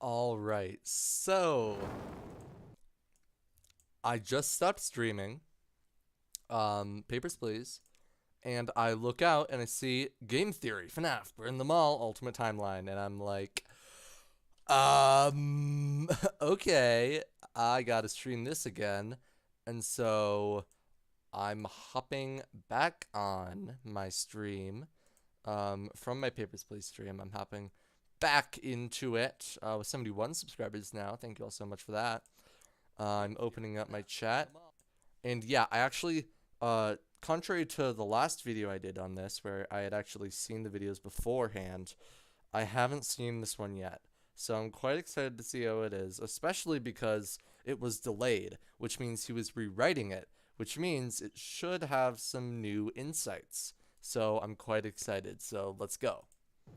All right, so I just stopped streaming, Papers, Please, and I look out and I see Game Theory, FNAF, we're in the mall, Ultimate Timeline, and I'm like, okay, I gotta stream this again, and so I'm hopping back on my stream, from my Papers, Please stream. I'm hopping back into it with 71 subscribers now. Thank you all so much for that. I'm opening up my chat. And yeah, I actually, contrary to the last video I did on this, where I had actually seen the videos beforehand, I haven't seen this one yet. So I'm quite excited to see how it is, especially because it was delayed, which means he was rewriting it, which means it should have some new insights. So I'm quite excited. So let's go.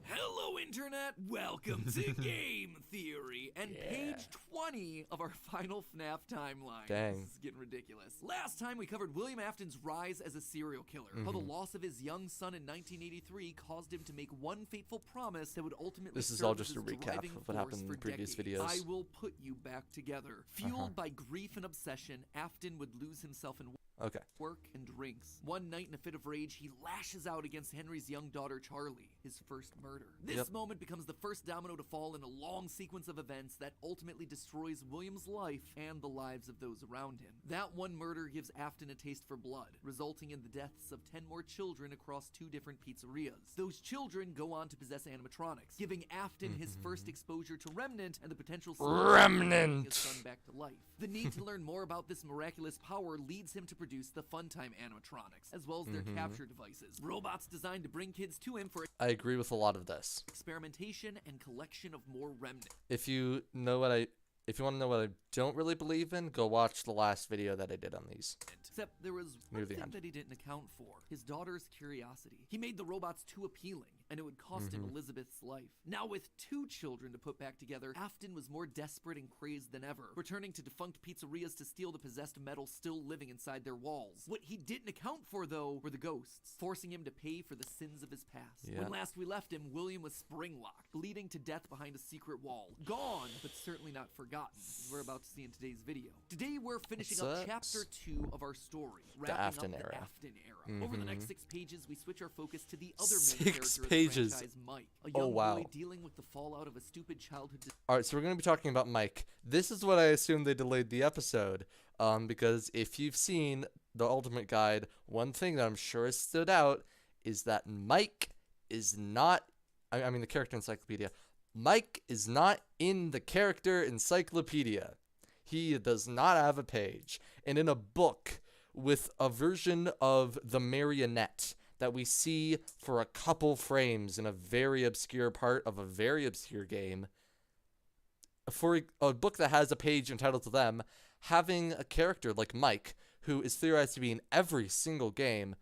Hello, Internet! Welcome to Game Theory and page 20 of our final FNAF timeline. Dang. This is getting ridiculous. Last time we covered William Afton's rise as a serial killer, how the loss of his young son in 1983 caused him to make one fateful promise that would ultimately This is serve all as just a his recap driving of what happened in force for previous decades. videos. I will put you back together. Fueled by grief and obsession, Afton would lose himself in Okay. work and drinks. One night in a fit of rage, he lashes out against Henry's young daughter Charlie, his first murder. This moment becomes the first domino to fall in a long sequence of events that ultimately destroys William's life and the lives of those around him. That one murder gives Afton a taste for blood, resulting in the deaths of 10 more children across 2 different pizzerias. Those children go on to possess animatronics, giving Afton his first exposure to Remnant and the potential bringing his son back to life. The need to learn more about this miraculous power leads him to produce the Funtime animatronics, as well as their capture devices. Robots designed to bring kids to him for I agree with a lot of this. experimentation and collection of more remnants. If you want to know what I don't really believe in, go watch the last video that I did on these. Except there was Near one the thing end. that he didn't account for. His daughter's curiosity. He made the robots too appealing, and it would cost him Elizabeth's life. Now with 2 children to put back together, Afton was more desperate and crazed than ever, returning to defunct pizzerias to steal the possessed metal still living inside their walls. What he didn't account for, though, were the ghosts, forcing him to pay for the sins of his past. Yeah. When last we left him, William was spring-locked, bleeding to death behind a secret wall. Gone, but certainly not forgotten, as we're about to see in today's video. Today we're finishing up Sucks. chapter 2 of our story, wrapping Afton up era. the Afton era. Over the next 6 pages, we switch our focus to the other main 6 character of the pages. franchise, Mike, a Oh, young wow. boy dealing with the fallout of a stupid childhood. Alright, so we're going to be talking about Mike. This is what I assume they delayed the episode. Because if you've seen the Ultimate Guide, one thing that I'm sure has stood out is that Mike is not, I mean the character encyclopedia, Mike is not in the character encyclopedia. He does not have a page. And in a book with a version of the marionette that we see for a couple frames in a very obscure part of a very obscure game, for a book that has a page entitled to them, having a character like Mike, who is theorized to be in every single game,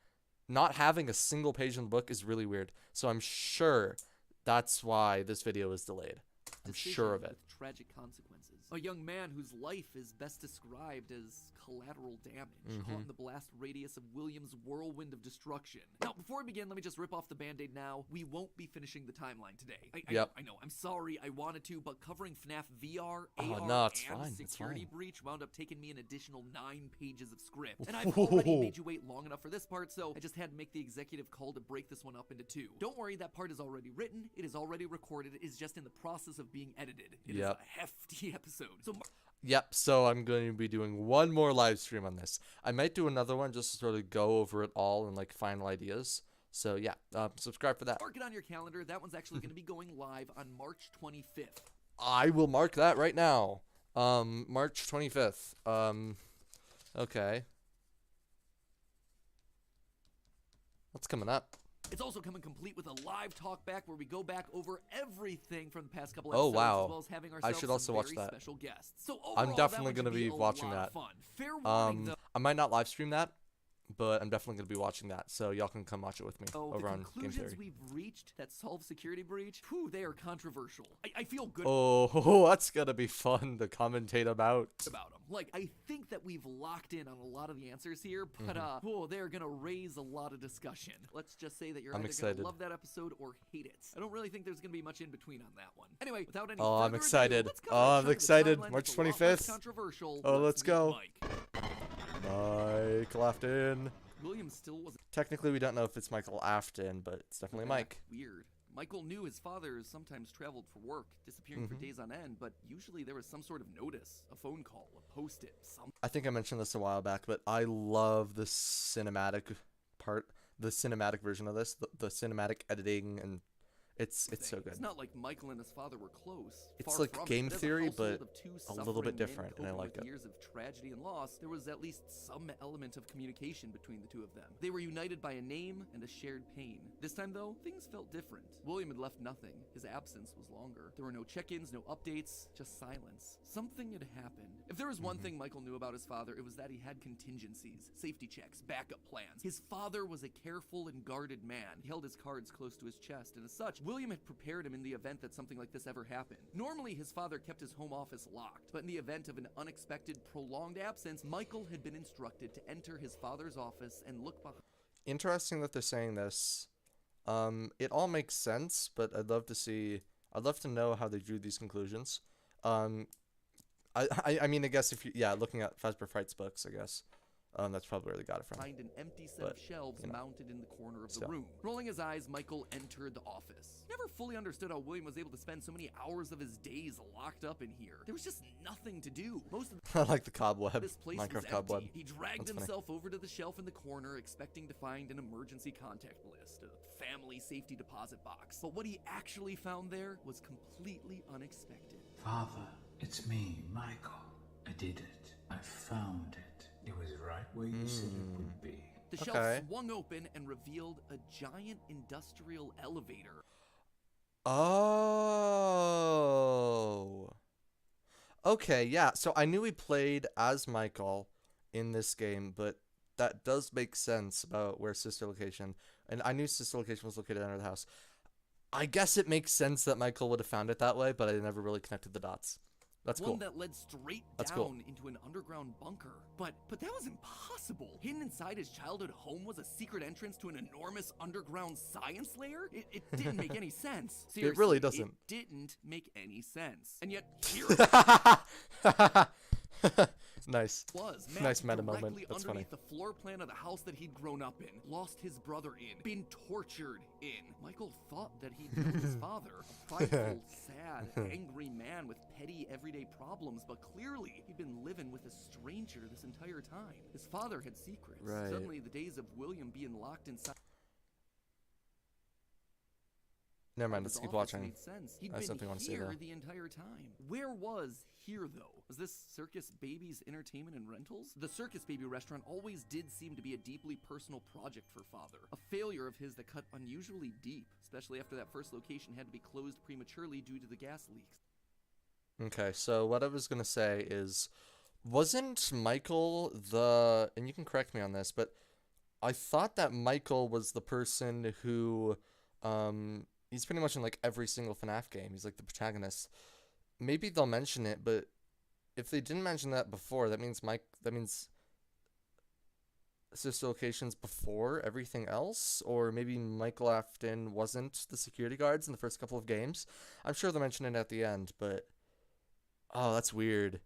not having a single page in the book is really weird. So I'm sure that's why this video was delayed. I'm sure of it. With tragic consequences. A young man whose life is best described as collateral damage, caught in the blast radius of William's whirlwind of destruction. Now, before we begin, let me just rip off the band-aid now. We won't be finishing the timeline today. I know, I'm sorry, I wanted to, but covering FNAF VR, AR, no, it's and fine, it's security fine. breach wound up taking me an additional 9 pages of script. And I've already made you wait long enough for this part, so I just had to make the executive call to break this one up into 2. Don't worry, that part is already written, it is already recorded, it is just in the process of being edited. It is a hefty episode. So Yep, so I'm going to be doing one more live stream on this. I might do another one just to sort of go over it all and like final ideas. So yeah, subscribe for that. mark it on your calendar. That one's actually going to be going live on March 25th. I will mark that right now. March 25th. Okay. What's coming up? It's also coming complete with a live talk back where we go back over everything from the past couple Oh, episodes, wow. as well as having ourselves should also some watch very that. special guests. So I'm overall, definitely going to be watching a lot that. of fun. Fair warning, though. I might not live stream that, but I'm definitely going to be watching that, so y'all can come watch it with me Oh, over the on Game conclusions Theory. we've reached that solve security breach, whew, they are controversial. I feel good Oh, that's going to be fun to commentate about. about them. Like, I think that we've locked in on a lot of the answers here, but whoa, they're gonna raise a lot of discussion. Let's just say that you're I'm either excited. gonna love that episode or hate it. I don't really think there's gonna be much in between on that one. Anyway, without any Oh, I'm further excited. ado, let's cover Oh, a I'm chunk of the excited. timeline March that's a lot less 25th. controversial. Oh, let's meet go. Mike. Michael Afton. William still wasn't Technically, we don't know if it's Michael Afton, but it's definitely Mike. weird. Michael knew his father sometimes traveled for work, disappearing for days on end, but usually there was some sort of notice, a phone call, a post-it, something. I think I mentioned this a while back, but I love the cinematic part, the cinematic version of this, the cinematic editing, and it's so good. It's not like Michael and his father were close. It's Far like from it. game As a theory, household but of two a little bit suffering men different, and I coping like with it. years of tragedy and loss, there was at least some element of communication between the two of them. They were united by a name and a shared pain. This time, though, things felt different. William had left nothing. His absence was longer. There were no check-ins, no updates, just silence. Something had happened. If there was one thing Michael knew about his father, it was that he had contingencies, safety checks, backup plans. His father was a careful and guarded man. He held his cards close to his chest, and as such, William had prepared him in the event that something like this ever happened. Normally, his father kept his home office locked, but in the event of an unexpected, prolonged absence, Michael had been instructed to enter his father's office and look behind. Interesting that they're saying this. It all makes sense, but I'd love to know how they drew these conclusions. I mean, I guess if you, looking at Fazbear Frights books, I guess. That's probably where they got it from. Behind an empty set But, of shelves you know, mounted in the corner of the still. room. Rolling his eyes, Michael entered the office. Never fully understood how William was able to spend so many hours of his days locked up in here. There was just nothing to do. Most of I like the cobweb, this place was Minecraft empty. cobweb. He dragged That's funny. himself over to the shelf in the corner, expecting to find an emergency contact list, a family safety deposit box. But what he actually found there was completely unexpected. Father, it's me, Michael. I did it. I found it. It was right where you said it would be. The Okay. shelf swung open and revealed a giant industrial elevator. Oh. Okay, yeah. So I knew he played as Michael in this game, but that does make sense about where sister location. And I knew sister location was located under the house. I guess it makes sense that Michael would have found it that way, but I never really connected the dots. That's One cool. that led straight That's down cool. into an underground bunker. But that was impossible. Hidden inside his childhood home was a secret entrance to an enormous underground science lair? It didn't make any sense. Seriously, really doesn't. It didn't make any sense. And yet, here Nice. was Nice mapped meta moment. directly That's funny. underneath the floor plan of the house that he'd grown up in, lost his brother in, been tortured in. Michael thought that he'd known his father, a prideful, sad, angry man with petty everyday problems, but clearly he'd been living with a stranger this entire time. His father had secrets. Right. Suddenly, the days of William being locked inside Never mind, his let's keep office watching. made sense. He'd I have been something I wanna say, here though. the entire time. Where was here, though? Was this Circus Baby's entertainment and rentals? The Circus Baby restaurant always did seem to be a deeply personal project for father. A failure of his that cut unusually deep, especially after that first location had to be closed prematurely due to the gas leaks. Okay, so what I was gonna say is, wasn't Michael the, and you can correct me on this, but I thought that Michael was the person who, he's pretty much in like every single FNAF game. He's like the protagonist. Maybe they'll mention it, but if they didn't mention that before, that means sister locations before everything else, or maybe Michael Afton wasn't the security guards in the first couple of games. I'm sure they'll mention it at the end, but oh, that's weird.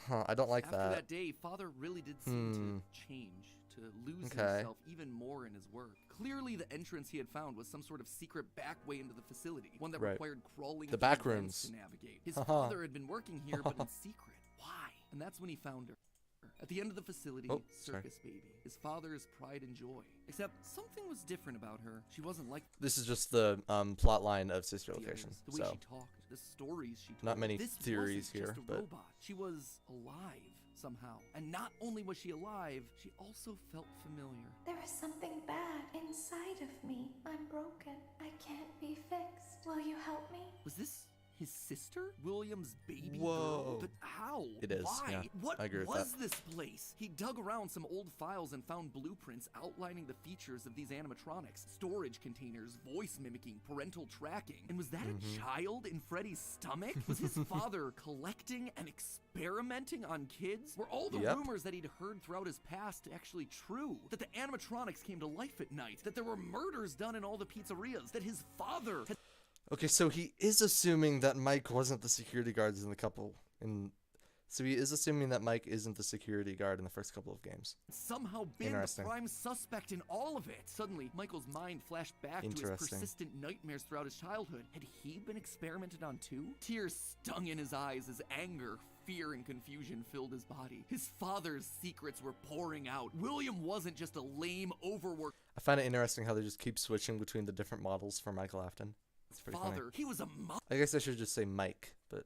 Huh, I don't like After that. that day, father really did seem to change, to lose Okay. himself even more in his work. Clearly, the entrance he had found was some sort of secret back way into the facility, one that Right. required crawling The through back vents rooms. to navigate. His Haha. father had been working here, but in secret. Why? And that's when he found her. At the end of the facility, Oh, sorry. Circus Baby, his father's pride and joy. Except something was different about her. She wasn't like This is just the plot line of sister the location. others. The way So she talked, the stories she told. Not many This theories wasn't just here, a but- robot. She was alive somehow. And not only was she alive, she also felt familiar. There is something bad inside of me. I'm broken. I can't be fixed. Will you help me? Was this his sister? William's baby Whoa. girl? But how? It is, Why? yeah. What I agree with was that. this place? He dug around some old files and found blueprints outlining the features of these animatronics. Storage containers, voice mimicking, parental tracking. And was that a child in Freddy's stomach? Was his father collecting and experimenting on kids? Were all the Yep. rumors that he'd heard throughout his past actually true? That the animatronics came to life at night? That there were murders done in all the pizzerias? That his father had Okay, so he is assuming that Mike wasn't the security guards in the couple. So he is assuming that Mike isn't the security guard in the first couple of games. somehow been the Interesting. prime suspect in all of it. Suddenly, Michael's mind flashed back to his Interesting. persistent nightmares throughout his childhood. Had he been experimented on too? Tears stung in his eyes as anger, fear, and confusion filled his body. His father's secrets were pouring out. William wasn't just a lame, overworked I find it interesting how they just keep switching between the different models for Michael Afton. It's pretty funny. father. He was a I guess I should just say Mike, but...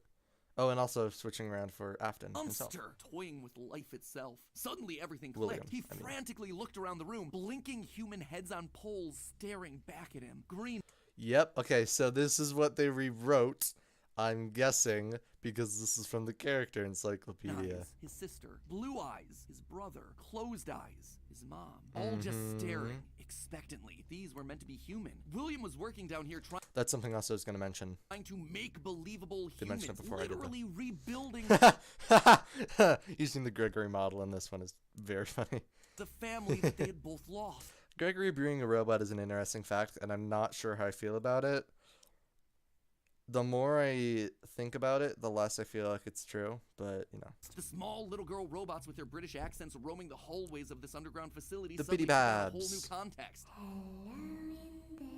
Oh, and also switching around for Afton himself. monster, toying with life itself. Suddenly, everything William, clicked. He I mean. frantically looked around the room, blinking human heads on poles staring back at him. Green Yep, okay, so this is what they rewrote, I'm guessing, because this is from the character encyclopedia. eyes, his sister. Blue eyes, his brother. Closed eyes, his mom. All just staring expectantly. These were meant to be human. William was working down here That's something else I was going to mention. trying to make believable They humans, mentioned it before I did that. literally rebuilding Using the Gregory model in this one is very funny. the family that they had both lost. Gregory being a robot is an interesting fact, and I'm not sure how I feel about it. The more I think about it, the less I feel like it's true, but, you know. The small little girl robots with their British accents roaming the hallways of this underground facility The suddenly Bitty took on a whole new Babs. context. Hello in there.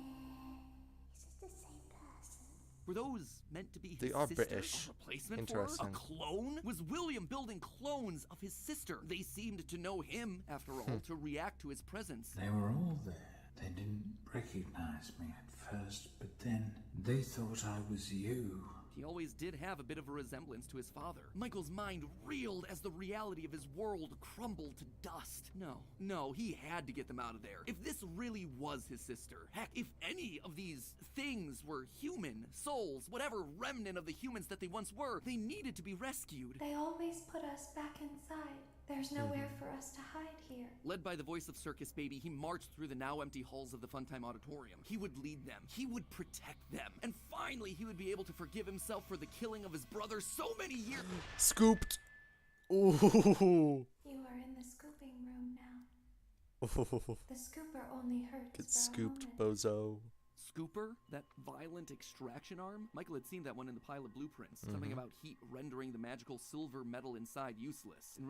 Is this the same person? Were those meant to be his They are sister? British. A replacement for her? Interesting. A clone? Was William building clones of his sister? They seemed to know him, after all, to react to his presence. They were all there. They didn't recognize me at first, but then they thought I was you. He always did have a bit of a resemblance to his father. Michael's mind reeled as the reality of his world crumbled to dust. No, he had to get them out of there. If this really was his sister, heck, if any of these things were human, souls, whatever remnant of the humans that they once were, they needed to be rescued. They always put us back inside. There's nowhere for us to hide here. Led by the voice of Circus Baby, he marched through the now empty halls of the Funtime Auditorium. He would lead them. He would protect them. And finally, he would be able to forgive himself for the killing of his brother so many years. Scooped! Ooh! You are in the scooping room now. The scooper only hurts Get for a scooped, moment. bozo. Scooper, that violent extraction arm? Michael had seen that one in the pile of blueprints. Something about heat rendering the magical silver metal inside useless. In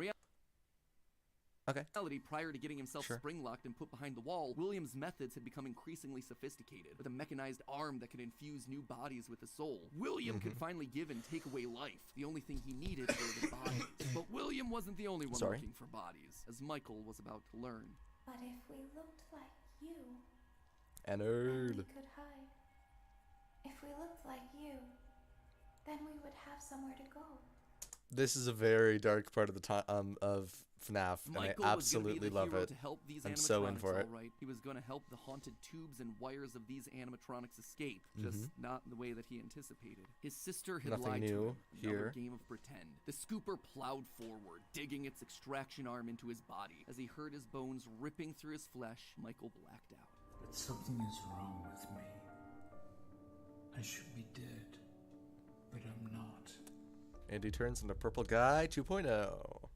Okay. reality, prior to getting himself Sure. spring-locked and put behind the wall, William's methods had become increasingly sophisticated. With a mechanized arm that could infuse new bodies with a soul, William could finally give and take away life. The only thing he needed were the bodies. But William wasn't the only one Sorry. looking for bodies, as Michael was about to learn. But if we looked like you, A then we nerd. could hide. If we looked like you, then we would have somewhere to go. This is a very dark part of the time of FNAF, and Michael I was gonna be absolutely the love hero it. to help these I'm animatronics, so in for it. all right. He was going to help the haunted tubes and wires of these animatronics escape, just not in the way that he anticipated. His sister had Nothing lied new to him. Another here. game of pretend. The scooper plowed forward, digging its extraction arm into his body. As he heard his bones ripping through his flesh, Michael blacked out. But something is wrong with me. I should be dead, but I'm not. And he turns into Purple Guy 2.0.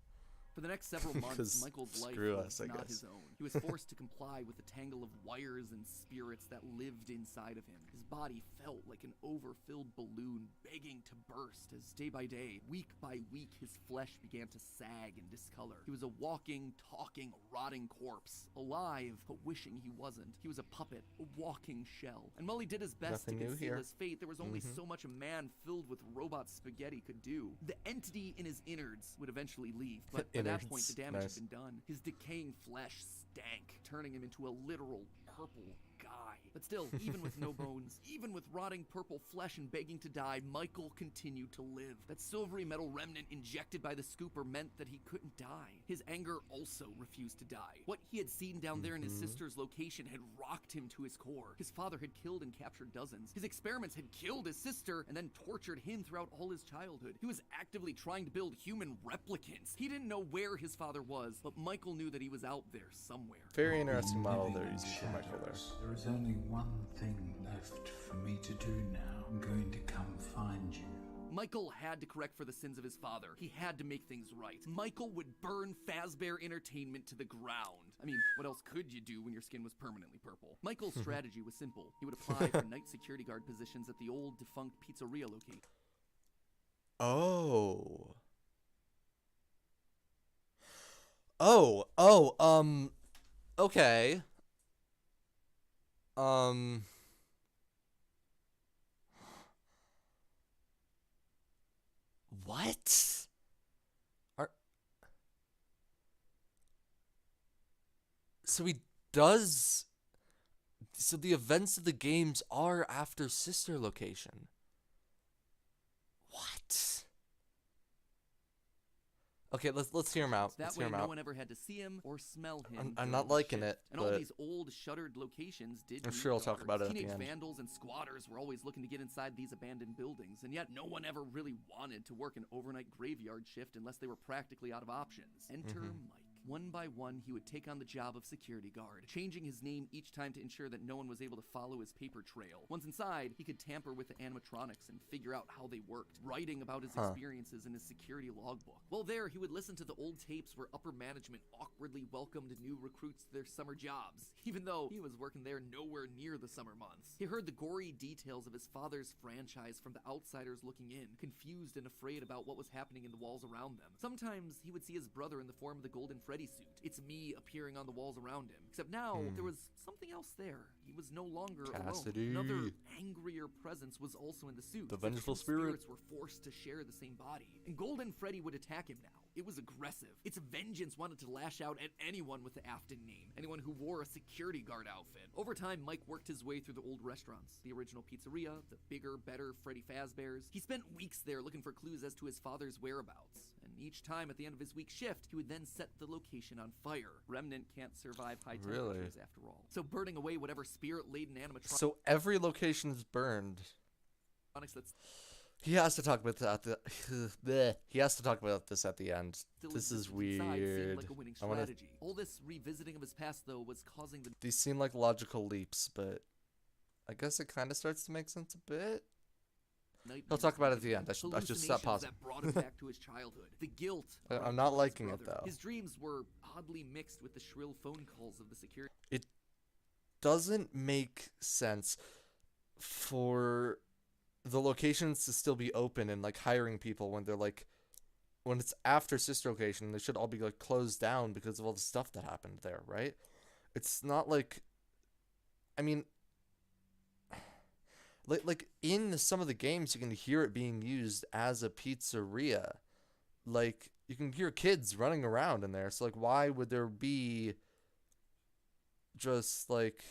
For the next several months, 'Cause Michael's life screw was us, I not guess. his own. He was forced to comply with the tangle of wires and spirits that lived inside of him. His body felt like an overfilled balloon begging to burst as day by day, week by week, his flesh began to sag and discolor. He was a walking, talking, rotting corpse, alive, but wishing he wasn't. He was a puppet, a walking shell. And while he did his best Nothing to new conceal here. his fate, there was only so much a man filled with robot spaghetti could do. The entity in his innards would eventually leave, but by that point, the Innards, damage nice. had been done. His decaying flesh stank, turning him into a literal purple guy. But still, even with no bones, even with rotting purple flesh and begging to die, Michael continued to live. That silvery metal remnant injected by the scooper meant that he couldn't die. His anger also refused to die. What he had seen down there in his sister's location had rocked him to his core. His father had killed and captured dozens. His experiments had killed his sister and then tortured him throughout all his childhood. He was actively trying to build human replicants. He didn't know where his father was, but Michael knew that he was out there somewhere. Very interesting model they're Living in using for Michael there. shadows. There is only one thing left for me to do now. I'm going to come find you. Michael had to correct for the sins of his father. He had to make things right. Michael would burn Fazbear Entertainment to the ground. I mean, what else could you do when your skin was permanently purple? Michael's strategy was simple. He would apply for night security guard positions at the old defunct pizzeria location. Oh. Okay. What? So he does. So the events of the games are after sister location. What? Okay, let's hear him out. That Let's way, hear him no out. one ever had to see him or smell him. I'm during not his liking shift. it, And all but these old shuttered locations did. I'm need sure I'll talk guards. about it at the Teenage end. vandals and squatters were always looking to get inside these abandoned buildings, and yet no one ever really wanted to work an overnight graveyard shift unless they were practically out of options. Enter Mike. One by one, he would take on the job of security guard, changing his name each time to ensure that no one was able to follow his paper trail. Once inside, he could tamper with the animatronics and figure out how they worked, writing about his experiences in his security logbook. While there, he would listen to the old tapes where upper management awkwardly welcomed new recruits to their summer jobs, even though he was working there nowhere near the summer months. He heard the gory details of his father's franchise from the outsiders looking in, confused and afraid about what was happening in the walls around them. Sometimes he would see his brother in the form of the Golden Freddy suit. It's me appearing on the walls around him. Except now, there was something else there. He was no longer Cassidy. alone. Another angrier presence was also in the suit. The The vengeful two spirit. spirits were forced to share the same body. And Golden Freddy would attack him now. It was aggressive. Its vengeance wanted to lash out at anyone with the AFTON name, anyone who wore a security guard outfit. Over time, Mike worked his way through the old restaurants, the original pizzeria, the bigger, better Freddy Fazbear's. He spent weeks there looking for clues as to his father's whereabouts. And each time at the end of his week shift, he would then set the location on fire. Remnant can't survive high Really? temperatures after all. So burning away whatever spirit-laden animatronics So every location is burned. that's He has to talk about that. He has to talk about this at the end. still This is existed inside seemed weird. like a winning I wanna- strategy. All this revisiting of his past, though, was causing the These seem like logical leaps, but I guess it kind of starts to make sense a bit. He'll talk about it at the end. I should stop pausing. That brought him back to his childhood. The guilt. I'm around not his liking it, brother. though. His dreams were oddly mixed with the shrill phone calls of the security. It doesn't make sense for the locations to still be open and like hiring people when they're like when it's after sister location. They should all be like closed down because of all the stuff that happened there, right? It's not like, I mean, like in some of the games you can hear it being used as a pizzeria. Like you can hear kids running around in there. So like why would there be just like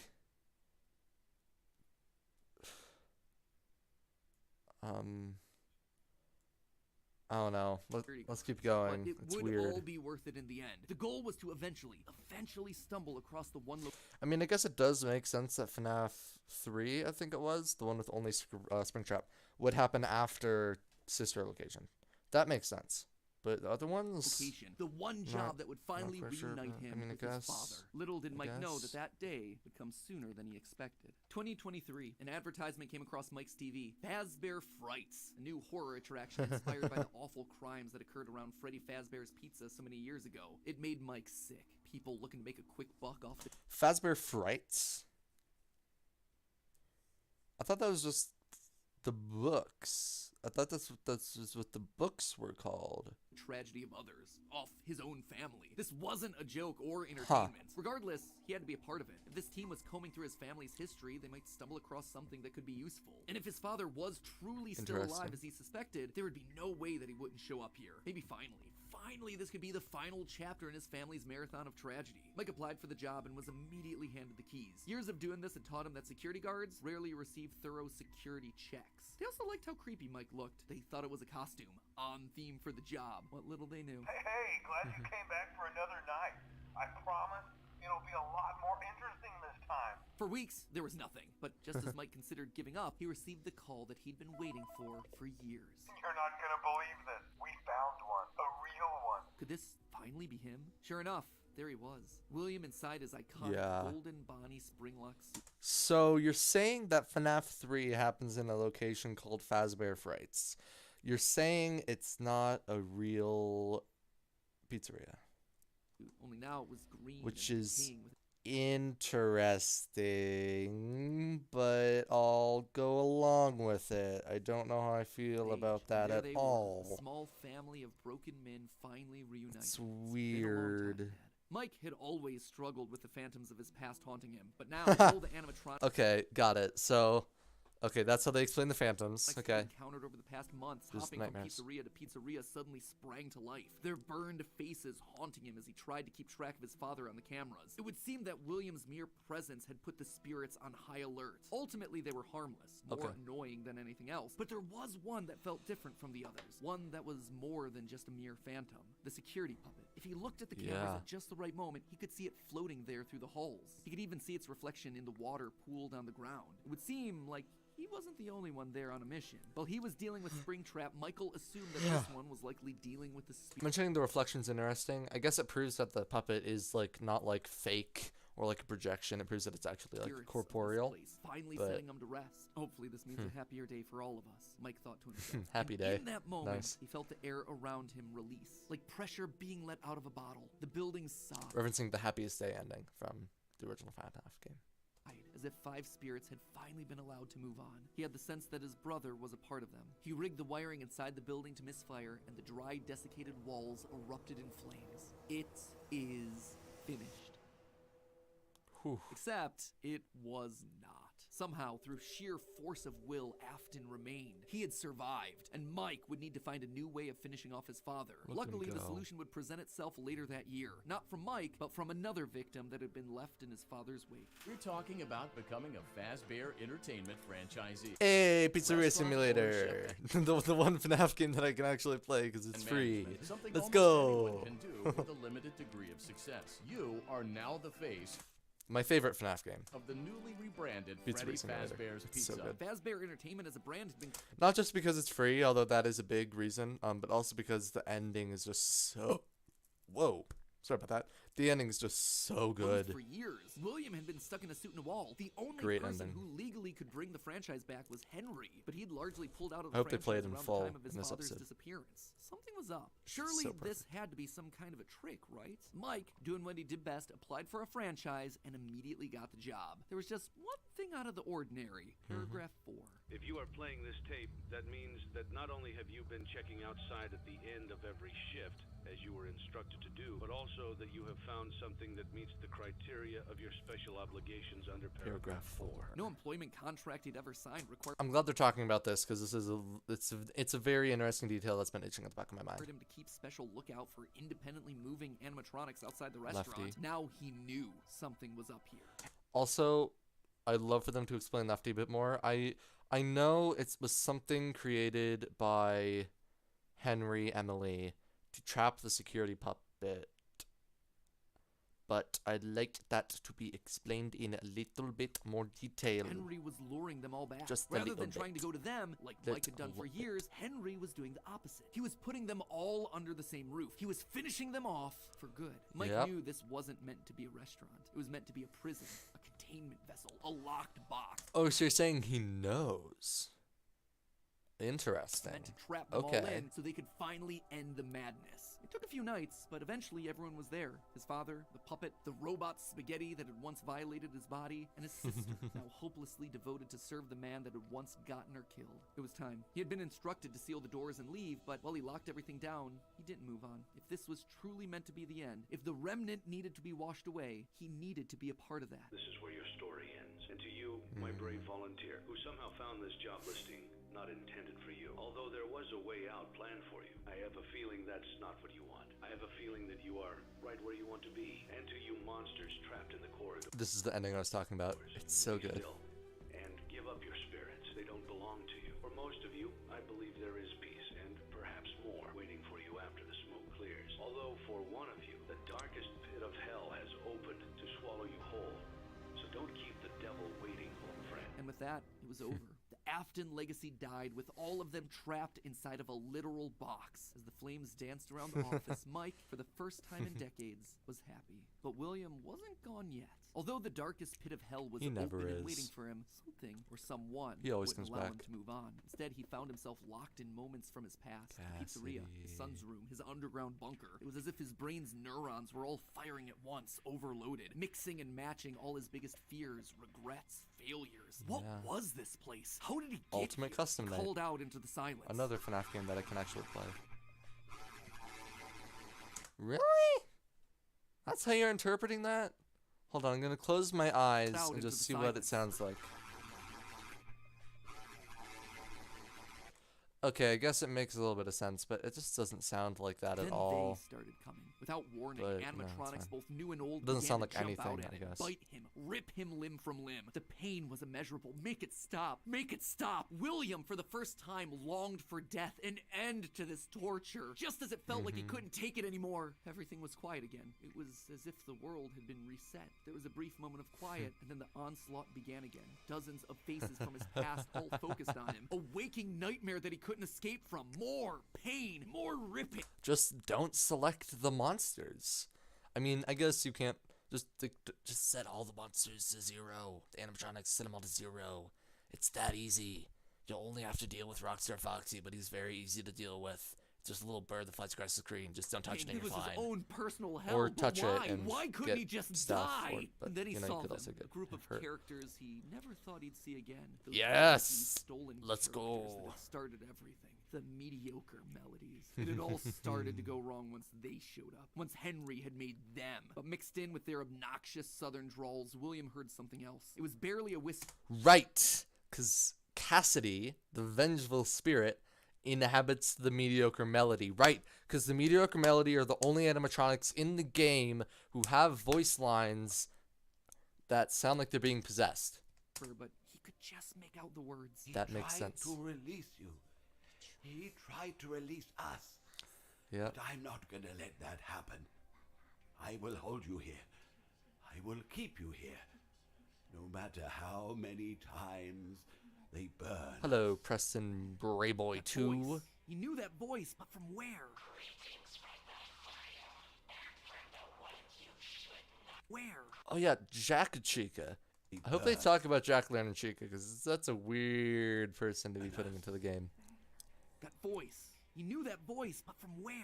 I don't know. Let's keep But going. it It's would weird. all be worth it in the end. The goal was to eventually stumble across the one location. I mean, I guess it does make sense that FNAF 3, I think it was, the one with only Springtrap, would happen after sister location. That makes sense. But the other ones, The one job that would finally quite sure, reunite but, I him mean, I with his guess- father. Little did Mike know guess. that day would come sooner than he expected. 2023, an advertisement came across Mike's TV. Fazbear Frights, a new horror attraction inspired by the awful crimes that occurred around Freddy Fazbear's Pizza so many years ago. It made Mike sick. People looking to make a quick buck off the Fazbear Frights? I thought that was just the books. I thought that's what the books were called. tragedy of others, off his own family. This wasn't a joke or entertainment. Regardless, he had to be a part of it. If this team was combing through his family's history, they might stumble across something that could be useful. And if his father was truly still alive Interesting. as he suspected, there would be no way that he wouldn't show up here. Maybe finally finally this could be the final chapter in his family's marathon of tragedy. Mike applied for the job and was immediately handed the keys. Years of doing this had taught him that security guards rarely receive thorough security checks. They also liked how creepy Mike looked. They thought it was a costume, on theme for the job. What little they knew. Hey, glad you came back for another night. I promise it'll be a lot more interesting this time. For weeks, there was nothing. But just as Mike considered giving up, he received the call that he'd been waiting for years. You're not gonna believe this. We found one. A real one. Could this finally be him? Sure enough, there he was. William inside his iconic golden Bonnie Springlux suit. So you're saying that FNAF 3 happens in a location called Fazbear Frights. You're saying it's not a real pizzeria. Only now it was green. Which and is decaying with interesting, but I'll go along with it. I don't know how I feel age. about that There at they were, all. a small family of broken men finally reunited. It's been a long time, weird. Dad. Mike had always struggled with the phantoms of his past haunting him, but now all the animatronics Okay, got it. So, okay, that's how they explain the phantoms. he Okay. encountered over the past months, Just hopping nightmares. from pizzeria to pizzeria, suddenly sprang to life. Their burned faces haunting him as he tried to keep track of his father on the cameras. It would seem that William's mere presence had put the spirits on high alert. Ultimately, they were harmless, more annoying than anything else, but there was one that felt different from the others. One that was more than just a mere phantom. The security puppet. If he looked at the cameras at just the right moment, he could see it floating there through the halls. He could even see its reflection in the water pooled on the ground. It would seem like he wasn't the only one there on a mission. While he was dealing with Springtrap, Michael assumed that this one was likely dealing with the spirit. Mentioning the reflection's interesting. I guess it proves that the puppet is like not like fake or like a projection. It proves that it's actually like spirits of this corporeal. place, finally but- setting him to rest. Hopefully this means a happier day for all of us, Mike thought to himself. Happy And day. in that moment, Nice. he felt the air around him release, like pressure being let out of a bottle. The building sobbed. Referencing the happiest day ending from the original FNAF game. As if 5 spirits had finally been allowed to move on. He had the sense that his brother was a part of them. He rigged the wiring inside the building to misfire, and the dry, desiccated walls erupted in flames. It is finished. Whew. Except it was not. Somehow, through sheer force of will, Afton remained. He had survived, and Mike would need to find a new way of finishing off his father. Look Luckily, and the go. solution would present itself later that year. Not from Mike, but from another victim that had been left in his father's wake. We're talking about becoming a Fazbear Entertainment franchisee. Hey, Pizzeria Restaurant Simulator. the one FNAF game that I can actually play because it's And free. management, something Let's almost go. anyone can do with a limited degree of success. You are now the face My favorite FNAF game. of the newly rebranded Pizzeria Freddy Simulator. Fazbear's It's so Pizza. good. Fazbear Entertainment as a brand has been Not just because it's free, although that is a big reason, but also because the ending is just so... Whoa. Sorry about that. The ending is just so closed good. for years. William had been stuck in a suit and a wall. The only Great person ending. who legally could bring the franchise back was Henry, but he'd largely pulled out of the I hope they franchise play it in around full the time of his in this father's episode. disappearance. Something was up. Surely So this perfect. had to be some kind of a trick, right? Mike, doing what he did best, applied for a franchise and immediately got the job. There was just one thing out of the ordinary. Paragraph 4. If you are playing this tape, that means that not only have you been checking outside at the end of every shift, as you were instructed to do, but also that you have found something that meets the criteria of your special obligations under paragraph 4. No employment contract he'd ever signed required I'm glad they're talking about this because this is it's a very interesting detail that's been itching at the back of my mind. him to keep special lookout for independently moving animatronics outside the restaurant. Lefty. Now he knew something was up here. Also, I'd love for them to explain Lefty a bit more. I know it was something created by Henry Emily to trap the security puppet, but I'd like that to be explained in a little bit more detail. Henry was luring them all back. Just a Rather little than trying to bit. go to them, like Mike had done for Little years, Henry was doing the opposite. He was putting them all under the same roof. He was finishing them off for good. Mike Yep. knew this wasn't meant to be a restaurant. It was meant to be a prison, a containment vessel, a locked box. Oh, so you're saying he knows? Interesting. Meant to trap them all Okay. in so they could finally end the madness. It took a few nights, but eventually everyone was there. His father, the puppet, the robot spaghetti that had once violated his body, and his sister, now hopelessly devoted to serve the man that had once gotten her killed. It was time. He had been instructed to seal the doors and leave, but while he locked everything down, he didn't move on. If this was truly meant to be the end, if the remnant needed to be washed away, he needed to be a part of that. This is where your story ends. And to you, my brave volunteer, who somehow found this job listing not intended for you. Although there was a way out out plan for you. I have a feeling that's not what you want. I have a feeling that you are right where you want to be. And to you monsters trapped in the corridor. This is the ending I was talking about. It's so Be good. still and give up your spirits. They don't belong to you. For most of you, I believe there is peace and perhaps more waiting for you after the smoke clears. Although for one of you, the darkest pit of hell has opened to swallow you whole. So don't keep the devil waiting, old friend. And with that, it was over. The AFTON legacy died with all of them trapped inside of a literal box. As the flames danced around the office, Mike, for the first time in decades, was happy. But William wasn't gone yet. Although the darkest pit of hell was He never open and is. waiting for him, something or someone He always wouldn't comes allow him back. to move on. Instead, he found himself locked in moments from his past. The pizzeria, his son's room, his underground bunker. It was as if his brain's neurons were all firing at once, overloaded, mixing and matching all his biggest fears, regrets, failures. What Yeah. was this place? How did he get Ultimate here? Custom Night. Called out into the silence. Another FNAF game that I can actually play. Really? That's how you're interpreting that? Hold on, I'm gonna close my eyes Out and into just the see what it silence. sounds like. Okay, I guess it makes a little bit of sense, but it just doesn't sound like that Then at all. they started coming. Without warning, But, no, it's animatronics, fine. both new and old, Doesn't began sound to like jump anything, out at I him, guess. bite him, rip him limb from limb. The pain was immeasurable. Make it stop. Make it stop. William, for the first time, longed for death, an end to this torture. Just as it felt like he couldn't take it anymore, everything was quiet again. It was as if the world had been reset. There was a brief moment of quiet, and then the onslaught began again. Dozens of faces from his past all focused on him. A waking nightmare that he couldn't escape from. More pain, more ripping. Just don't select the monsters. I mean, I guess you can't just set all the monsters to 0. The animatronics, set them all to 0. It's that easy. You'll only have to deal with Rockstar Foxy, but he's very easy to deal with. It's just a little bird that flies across the screen. Just don't touch it and It you're was his fine. own personal hell. Or but touch it why? and Why couldn't get he just stuff, die? or- but, and then he you know, you saw could them, also a get group of hurt. characters he never thought he'd see again. Those Yes! stolen Let's characters go. That had started everything. The mediocre melodies. It had all started to go wrong once they showed up. Once Henry had made them. But mixed in with their obnoxious southern drawls, William heard something else. It was barely a whisper. Right, because Cassidy, the vengeful spirit, inhabits the mediocre melody. Right, because the mediocre melody are the only animatronics in the game who have voice lines that sound like they're being possessed. But he could just make out the words. That makes sense. He tried to release you. He tried to release us. Yeah. But I'm not gonna let that happen. I will hold you here. I will keep you here. No matter how many times they burn. Hello, Preston Brayboy 2. Voice. He knew that voice, but from where? Where? Oh yeah, Jack Chica. I hope they talk about Jack Lantern Chica, because that's a weird person to be putting into the game. That voice. He knew that voice, but from where?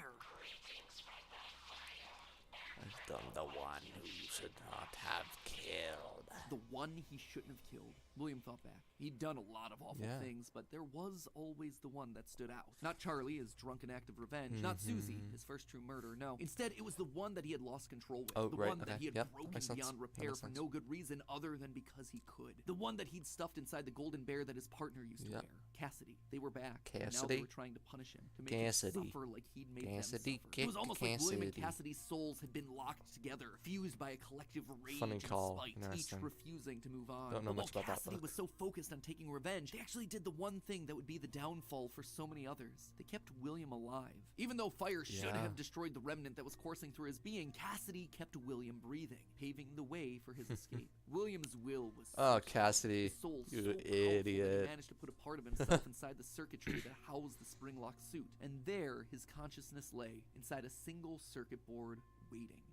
I've done the one who you should not have killed. The one he shouldn't have killed. William thought back. He'd done a lot of awful Yeah. things, but there was always the one that stood out. Not Charlie, his drunken act of revenge. Not Susie, his first true murder. No. Instead, it was the one that he had lost control with. Oh, the right, one that okay, he had yep, that broken makes sense. beyond That repair makes for sense. no good reason other than because he could. The one that he'd stuffed inside the golden bear that his partner used to Yep. wear. Cassidy. They were back. And now Cassidy? they were trying to punish him. To make Cassidy. him suffer like he'd made Cassidy, them suffer. It was almost like William and Cassidy. Cassidy's souls had been locked together, fused by a collective rage Funny and call. spite, each Interesting. refusing to move on. Don't know But much while about that Cassidy book. was so focused on taking revenge, they actually did the one thing that would be the downfall for so many others. They kept William alive. Even though fire should Yeah. have destroyed the remnant that was coursing through his being, Cassidy kept William breathing, paving the way for his escape. William's will was Oh, searching. Cassidy, His soul you so powerful that he idiot. managed to put a part of himself inside the circuitry that housed the spring-locked suit. And there, his consciousness lay, inside a single circuit board,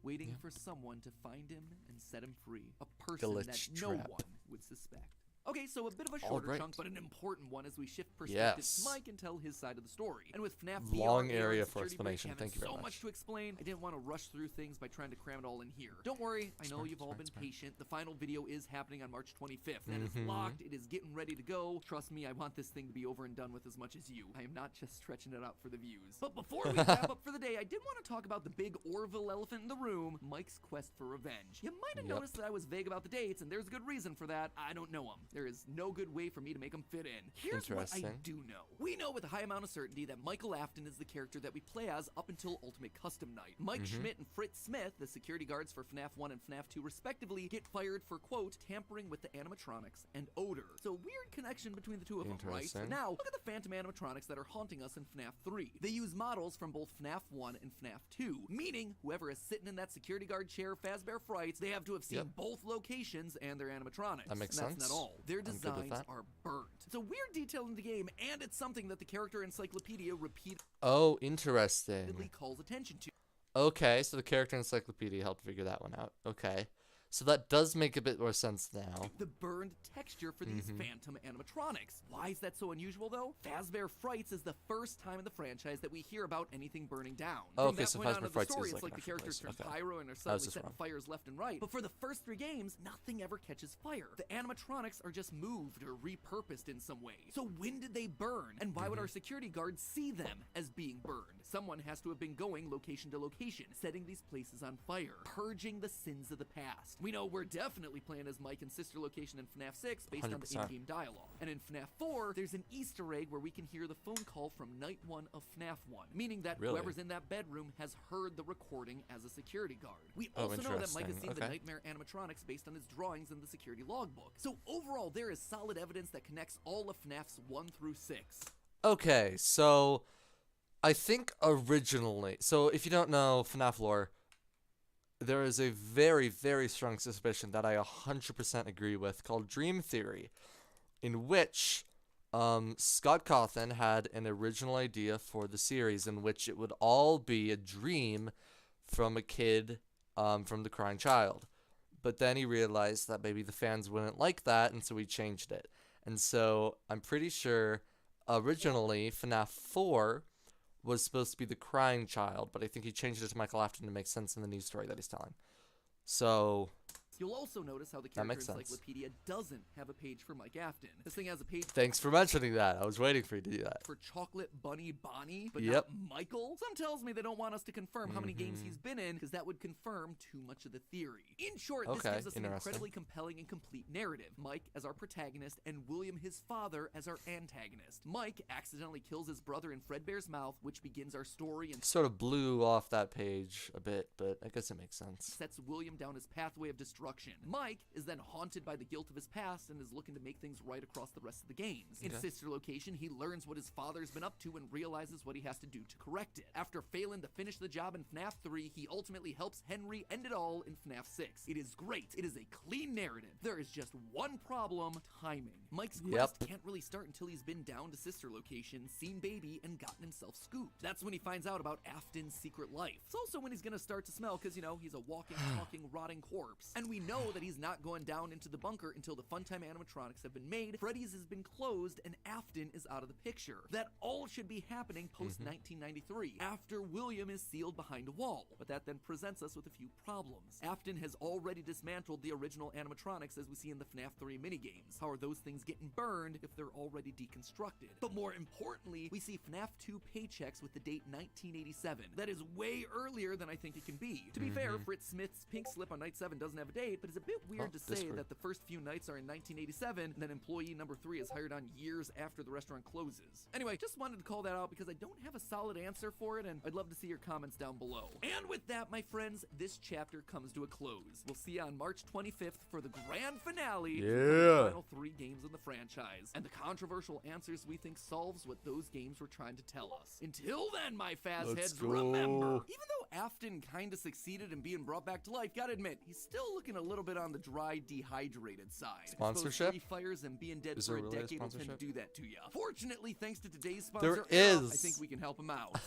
waiting for someone to find him and set him free. A person that Glitch no trap. one would suspect. Okay, so a bit of a All shorter right. chunk, but an important one as we shift perspectives. Yes. Mike can tell his side of the story. And with FNAF Long VR area and for Security Breach explanation. having Thank you very so much. much to explain, I didn't want to rush through things by trying to cram it all in here. Don't worry, I know you've all been patient. The final video is happening on March 25th. That is locked. It is getting ready to go. Trust me, I want this thing to be over and done with as much as you. I am not just stretching it out for the views. But before we wrap up for the day, I did want to talk about the big Orville elephant in the room, Mike's quest for revenge. You might have Yep. noticed that I was vague about the dates, and there's a good reason for that. I don't know him. There is no good way for me to make them fit in. Here's what I Interesting. do know. We know with a high amount of certainty that Michael Afton is the character that we play as up until Ultimate Custom Night. Mike Schmidt and Fritz Smith, the security guards for FNAF 1 and FNAF 2 respectively, get fired for, quote, tampering with the animatronics and odor. So weird connection between the two of them, right? Interesting. Now, look at the phantom animatronics that are haunting us in FNAF 3. They use models from both FNAF 1 and FNAF 2, meaning whoever is sitting in that security guard chair, Fazbear Frights, they have to have seen both locations and their animatronics. That makes and sense. That's not all. Their I'm good with designs that. are burnt. It's a weird detail in the game, and it's something that the character encyclopedia repeatedly Oh, interesting. calls attention to. Okay, so the character encyclopedia helped figure that one out. Okay. So that does make a bit more sense now. The burned texture for these phantom animatronics. Why is that so unusual, though? Fazbear Frights is the first time in the franchise that we hear about anything burning down. Oh, From okay, that so point on Fazbear in the Frights story, is it's like like the an actual characters turn place. Okay. pyro and are I was suddenly just setting wrong. fires left and right. But for the first 3 games, nothing ever catches fire. The animatronics are just moved or repurposed in some way. So when did they burn? And why would our security guards see them as being burned? Someone has to have been going location to location, setting these places on fire, purging the sins of the past. We know we're definitely playing as Mike and Sister Location in FNAF 6 based on the 100%. in-game dialogue. And in FNAF 4, there's an Easter egg where we can hear the phone call from Night 1 of FNAF 1, meaning that Really? whoever's in that bedroom has heard the recording as a security guard. We Oh, also know that Mike has interesting. seen the Okay. nightmare animatronics based on his drawings in the security logbook. So overall, there is solid evidence that connects all of FNAFs 1 through 6. Okay, so I think originally, so if you don't know FNAF lore, there is a very, very strong suspicion that I 100% agree with called Dream Theory, in which Scott Cawthon had an original idea for the series in which it would all be a dream from a kid, from the crying child. But then he realized that maybe the fans wouldn't like that, and so he changed it. And so I'm pretty sure originally FNAF 4 was supposed to be the crying child, but I think he changed it to Michael Afton to make sense in the news story that he's telling. So You'll also notice how the That character makes sense. encyclopedia doesn't have a page for Mike Afton. This thing has a page thanks for mentioning that. I was waiting for you to do that. for Chocolate Bunny Bonnie, but Yep. not Michael. Some tells me they don't want us to confirm how many games he's been in, because that would confirm too much of the theory. In short, this Okay, gives us an interesting. incredibly compelling and complete narrative. Mike as our protagonist, and William, his father, as our antagonist. Mike accidentally kills his brother in Fredbear's mouth, which begins our story and Sort of blew off that page a bit, but I guess it makes sense. sets William down his pathway of destruction. Mike is then haunted by the guilt of his past and is looking to make things right across the rest of the games. In Okay. Sister Location, he learns what his father's been up to and realizes what he has to do to correct it. After failing to finish the job in FNAF 3, he ultimately helps Henry end it all in FNAF 6. It is great. It is a clean narrative. There is just one problem: timing. Mike's quest can't really start until he's been down to Sister Location, seen Baby, and gotten himself scooped. That's when he finds out about Afton's secret life. It's also when he's gonna start to smell, because, you know, he's a walking, talking, rotting corpse. And we know that he's not going down into the bunker until the Funtime animatronics have been made, Freddy's has been closed, and Afton is out of the picture. That all should be happening post-1993, after William is sealed behind a wall. But that then presents us with a few problems. Afton has already dismantled the original animatronics as we see in the FNAF 3 minigames. How are those things getting burned if they're already deconstructed? But more importantly, we see FNAF 2 paychecks with the date 1987. That is way earlier than I think it can be. To be fair, Fritz Smith's pink slip on night 7 doesn't have a date, but it's a bit weird to say Discord. that the first few nights are in 1987, and then employee number 3 is hired on years after the restaurant closes. Anyway, just wanted to call that out because I don't have a solid answer for it, and I'd love to see your comments down below. And with that, my friends, this chapter comes to a close. We'll see you on March 25th for the grand finale for the final 3 games in the franchise, and the controversial answers we think solves what those games were trying to tell us. Until then, my fast Let's heads, go. remember, even though Afton kinda succeeded in being brought back to life, gotta admit, he's still looking a little bit on the dry, dehydrated side. I suppose Sponsorship? 3 fires and being dead Is for there a really a decade will tend to sponsorship? do that to you. Fortunately, thanks to today's There sponsor, is. I think we can help him out.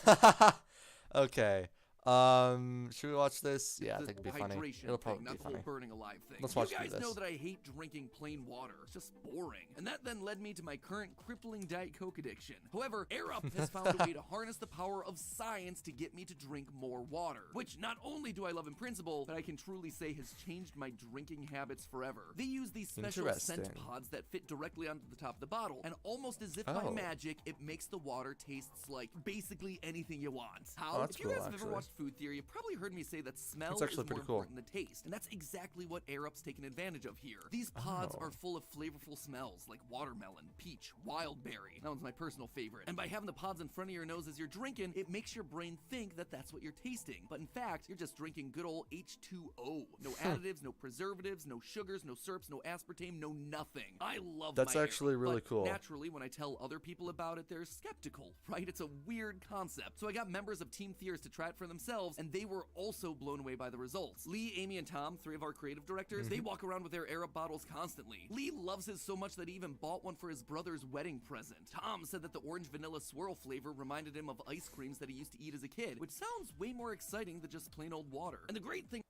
Okay. Should we watch this? Yeah, I The think it'd be funny. hydration It'll thing, probably not be the whole funny. burning alive thing. Let's You watch guys through know this. that I hate drinking plain water. It's just boring. And that then led me to my current crippling Diet Coke addiction. However, Air Up has found a way to harness the power of science to get me to drink more water. Which not only do I love in principle, but I can truly say has changed my drinking habits forever. They use these special scent Interesting. pods that fit directly onto the top of the bottle, and almost as if by Oh. magic, it makes the water tastes like basically anything you want. How? that's If you cool, guys have ever actually. watched fast food theory, you've probably heard me say that smell is actually more pretty cool. important than taste, and that's exactly what Air Up's taken advantage of here. These pods are full of flavorful smells like watermelon, peach, wild berry. That one's my personal favorite. And by having the pods in front of your nose as you're drinking, it makes your brain think that that's what you're tasting. But in fact, you're just drinking good old H2O. No additives, no preservatives, no sugars, no syrups, no aspartame, no nothing. I love That's my actually Air Up, really but cool. naturally, when I tell other people about it, they're skeptical, right? It's a weird concept. So I got members of Team Fears to try it for themselves, and they were also blown away by the results. Lee, Amy, and Tom, 3 of our creative directors, they walk around with their Air Up bottles constantly. Lee loves his so much that he even bought one for his brother's wedding present. Tom said that the orange vanilla swirl flavor reminded him of ice creams that he used to eat as a kid, which sounds way more exciting than just plain old water. And the great thing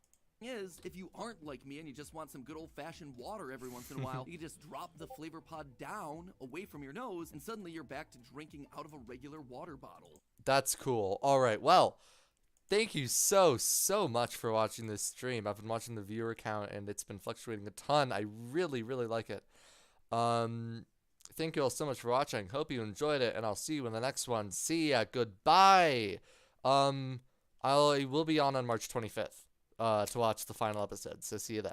is, if you aren't like me and you just want some good old-fashioned water every once in a while, you can just drop the flavor pod down away from your nose, and suddenly you're back to drinking out of a regular water bottle. That's cool. All right. Well, thank you so much for watching this stream. I've been watching the viewer count, and it's been fluctuating a ton. I really like it. Thank you all so much for watching. Hope you enjoyed it, and I'll see you in the next one. See ya. Goodbye. I will be on March 25th to watch the final episode, so see you then.